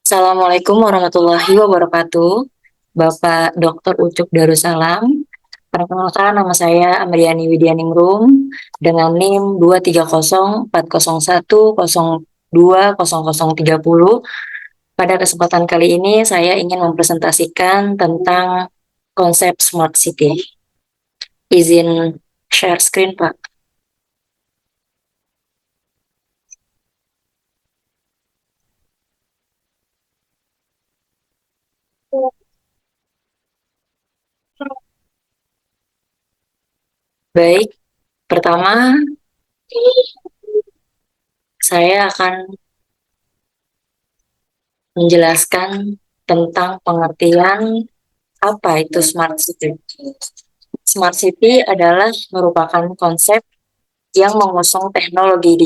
Assalamualaikum warahmatullahi wabarakatuh. Bapak Dr. Ucup Darussalam. Perkenalkan nama saya Amriani Widyaningrum dengan NIM 2304001020030. Pada kesempatan kali ini saya ingin mempresentasikan tentang konsep Smart City. Izin share screen, Pak. Baik, pertama saya akan menjelaskan tentang pengertian apa itu Smart City. Smart City adalah merupakan konsep yang mengusung teknologi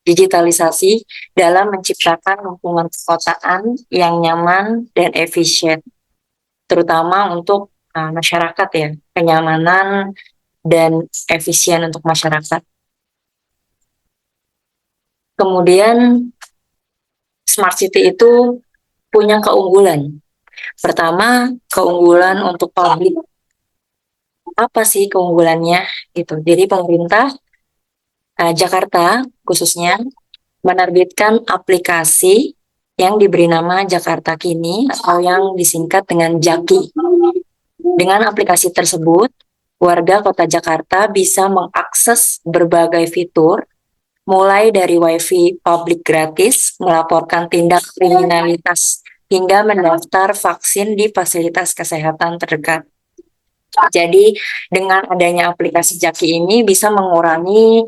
digitalisasi dalam menciptakan lingkungan perkotaan yang nyaman dan efisien, terutama untuk masyarakat ya, kenyamanan dan efisien untuk masyarakat. Kemudian Smart City itu punya keunggulan. Pertama, keunggulan untuk publik. Apa sih keunggulannya? Gitu. Jadi pemerintah Jakarta khususnya menerbitkan aplikasi yang diberi nama Jakarta Kini atau yang disingkat dengan JAKI. Dengan aplikasi tersebut, warga kota Jakarta bisa mengakses berbagai fitur, mulai dari wifi publik gratis, melaporkan tindak kriminalitas, hingga mendaftar vaksin di fasilitas kesehatan terdekat. Jadi dengan adanya aplikasi Jaki ini bisa mengurangi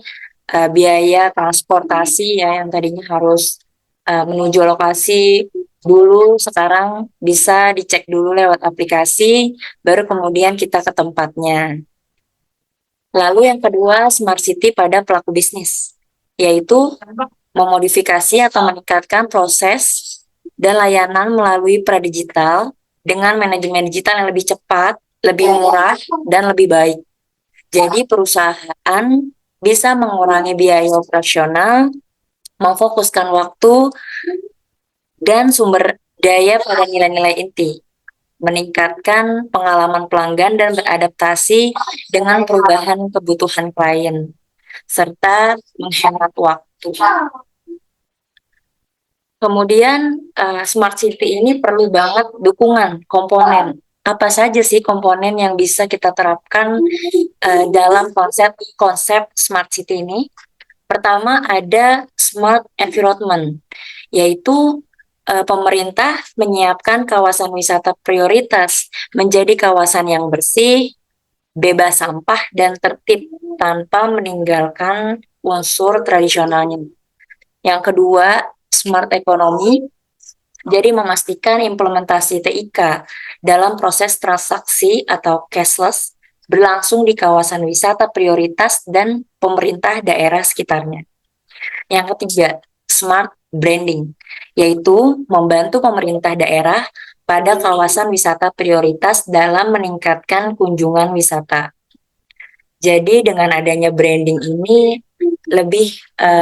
biaya transportasi ya yang tadinya harus menuju lokasi dulu, sekarang bisa dicek dulu lewat aplikasi, baru kemudian kita ke tempatnya. Lalu yang kedua, Smart City pada pelaku bisnis, yaitu memodifikasi atau meningkatkan proses dan layanan melalui pradigital dengan manajemen digital yang lebih cepat, lebih murah, dan lebih baik. Jadi perusahaan bisa mengurangi biaya operasional, memfokuskan waktu dan sumber daya pada nilai-nilai inti, meningkatkan pengalaman pelanggan dan beradaptasi dengan perubahan kebutuhan klien, serta menghemat waktu. Kemudian Smart City ini perlu banget dukungan komponen. Apa saja sih komponen yang bisa kita terapkan dalam konsep Smart City ini? Pertama ada Smart Environment, yaitu pemerintah menyiapkan kawasan wisata prioritas menjadi kawasan yang bersih, bebas sampah, dan tertib tanpa meninggalkan unsur tradisionalnya. Yang kedua, Smart Economy, jadi memastikan implementasi TIK dalam proses transaksi atau cashless berlangsung di kawasan wisata prioritas dan pemerintah daerah sekitarnya. Yang ketiga, Smart Branding, yaitu membantu pemerintah daerah pada kawasan wisata prioritas dalam meningkatkan kunjungan wisata. Jadi dengan adanya branding ini lebih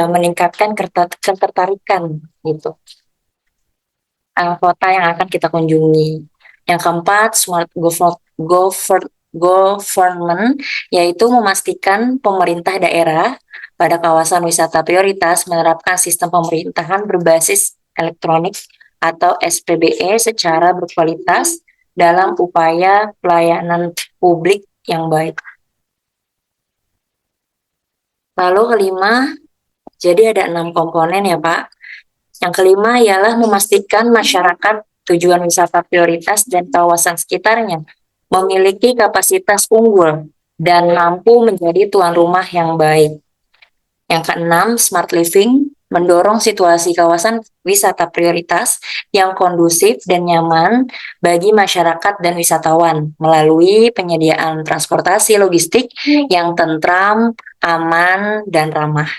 meningkatkan ketertarikan gitu kota yang akan kita kunjungi. Yang keempat, Smart Government, yaitu memastikan pemerintah daerah pada kawasan wisata prioritas menerapkan sistem pemerintahan berbasis elektronik atau SPBE secara berkualitas dalam upaya pelayanan publik yang baik. Lalu kelima, jadi ada 6 komponen ya Pak. Yang kelima ialah memastikan masyarakat tujuan wisata prioritas dan kawasan sekitarnya memiliki kapasitas unggul dan mampu menjadi tuan rumah yang baik. Yang keenam, Smart Living, mendorong situasi kawasan wisata prioritas yang kondusif dan nyaman bagi masyarakat dan wisatawan melalui penyediaan transportasi logistik yang tentram, aman, dan ramah.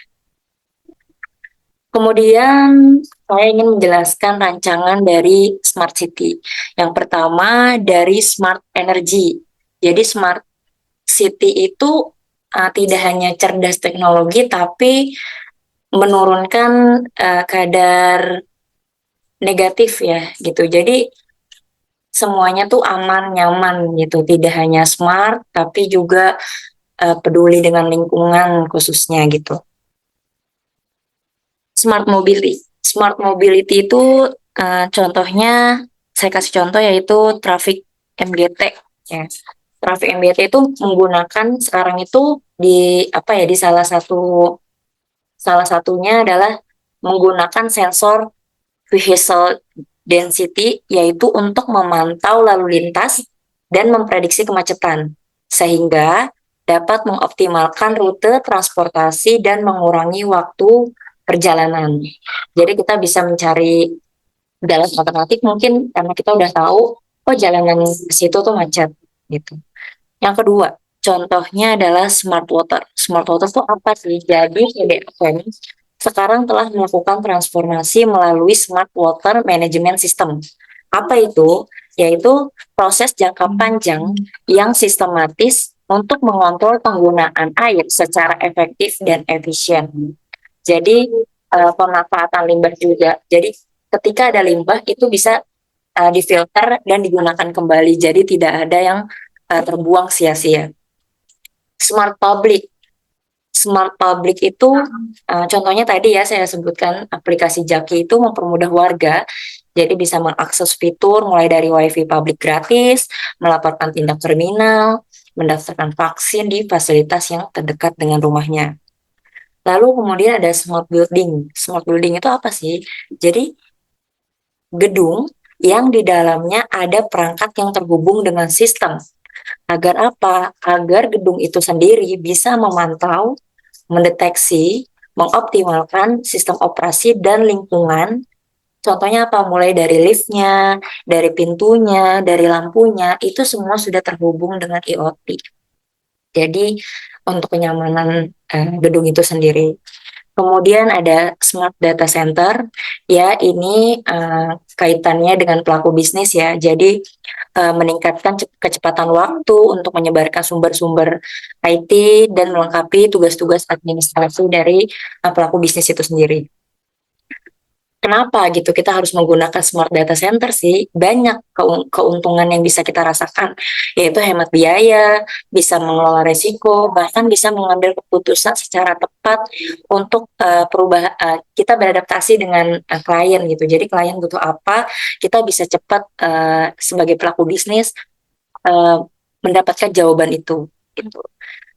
Kemudian saya ingin menjelaskan rancangan dari Smart City. Yang pertama dari Smart Energy. Jadi Smart City itu tidak hanya cerdas teknologi, tapi menurunkan kadar negatif ya gitu. Jadi semuanya tuh aman, nyaman gitu. Tidak hanya smart, tapi juga peduli dengan lingkungan khususnya gitu. Smart mobility. Smart mobility itu contohnya, saya kasih contoh yaitu traffic MGT ya. Traffic MGT itu menggunakan sekarang itu di apa ya, di salah satunya adalah menggunakan sensor vehicle density, yaitu untuk memantau lalu lintas dan memprediksi kemacetan sehingga dapat mengoptimalkan rute transportasi dan mengurangi waktu perjalanan. Jadi kita bisa mencari jalan alternatif mungkin karena kita udah tahu oh jalanan ke situ tuh macet gitu. Yang kedua, contohnya adalah smart water. Smart water itu apa sih? Jadi PDAM sekarang telah melakukan transformasi melalui smart water management system. Apa itu? Yaitu proses jangka panjang yang sistematis untuk mengontrol penggunaan air secara efektif dan efisien. Jadi pemanfaatan limbah juga. Jadi ketika ada limbah itu bisa difilter dan digunakan kembali. Jadi tidak ada yang terbuang sia-sia. Smart public. Smart public itu contohnya tadi ya saya sebutkan aplikasi Jaki itu mempermudah warga. Jadi bisa mengakses fitur mulai dari WiFi publik gratis, melaporkan tindak kriminal, mendaftarkan vaksin di fasilitas yang terdekat dengan rumahnya. Lalu kemudian ada smart building. Smart building itu apa sih? Jadi gedung yang di dalamnya ada perangkat yang terhubung dengan sistem. Agar apa? Agar gedung itu sendiri bisa memantau, mendeteksi, mengoptimalkan sistem operasi dan lingkungan. Contohnya apa? Mulai dari liftnya, dari pintunya, dari lampunya, itu semua sudah terhubung dengan IoT. Jadi untuk kenyamanan gedung itu sendiri. Kemudian ada smart data center, ya ini kaitannya dengan pelaku bisnis ya. Jadi meningkatkan kecepatan waktu untuk menyebarkan sumber-sumber IT dan melengkapi tugas-tugas administrasi dari pelaku bisnis itu sendiri. Kenapa gitu kita harus menggunakan smart data center sih? Banyak keuntungan yang bisa kita rasakan, yaitu hemat biaya, bisa mengelola resiko, bahkan bisa mengambil keputusan secara tepat untuk perubahan kita beradaptasi dengan klien gitu. Jadi klien butuh apa, kita bisa cepat sebagai pelaku bisnis uh, mendapatkan jawaban itu. Gitu.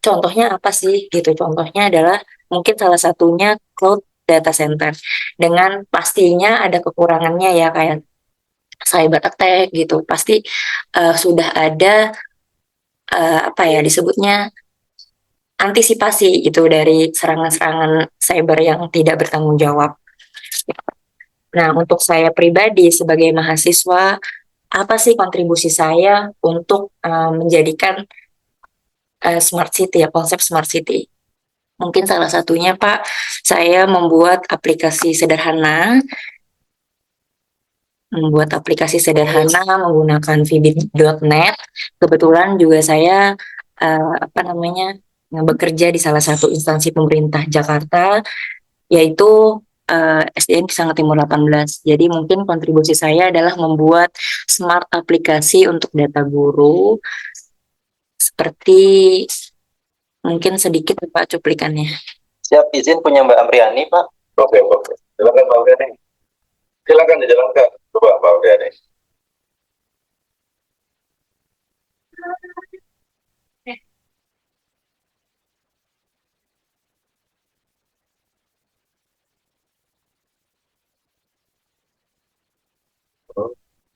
Contohnya apa sih? Gitu. Contohnya adalah mungkin salah satunya cloud data center. Dengan pastinya ada kekurangannya ya kayak cyber attack gitu. Pasti sudah ada apa ya disebutnya antisipasi gitu dari serangan-serangan cyber yang tidak bertanggung jawab. Nah, untuk saya pribadi sebagai mahasiswa, apa sih kontribusi saya untuk menjadikan smart city ya, konsep smart city? Mungkin salah satunya Pak, saya membuat aplikasi sederhana menggunakan vbit.net. Kebetulan juga saya apa namanya bekerja di salah satu instansi pemerintah Jakarta, yaitu SDN Sangat Timur 18. Jadi mungkin kontribusi saya adalah membuat smart aplikasi untuk data guru, seperti mungkin sedikit Pak cuplikannya. Siap, izin punya Mbak Amriani, Pak. Oke, oke. Silakan Mbak Amriani. Silakan dijalankan. Coba Mbak Amriani.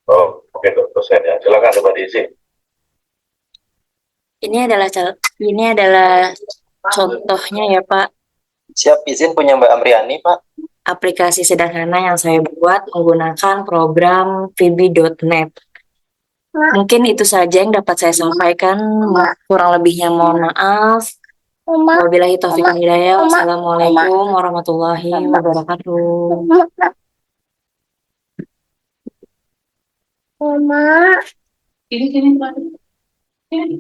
Oh, oke, dosen ya. Silakan coba diisi. Ini adalah contohnya ya Pak, Siap, izin punya Mbak Amriani, Pak. aplikasi sederhana yang saya buat menggunakan program vb.net. Mungkin itu saja yang dapat saya sampaikan. Kurang lebihnya mohon maaf. Wabillahi taufiq wal hidayah. Wassalamualaikum warahmatullahi wabarakatuh. Mama. Ini. Ini.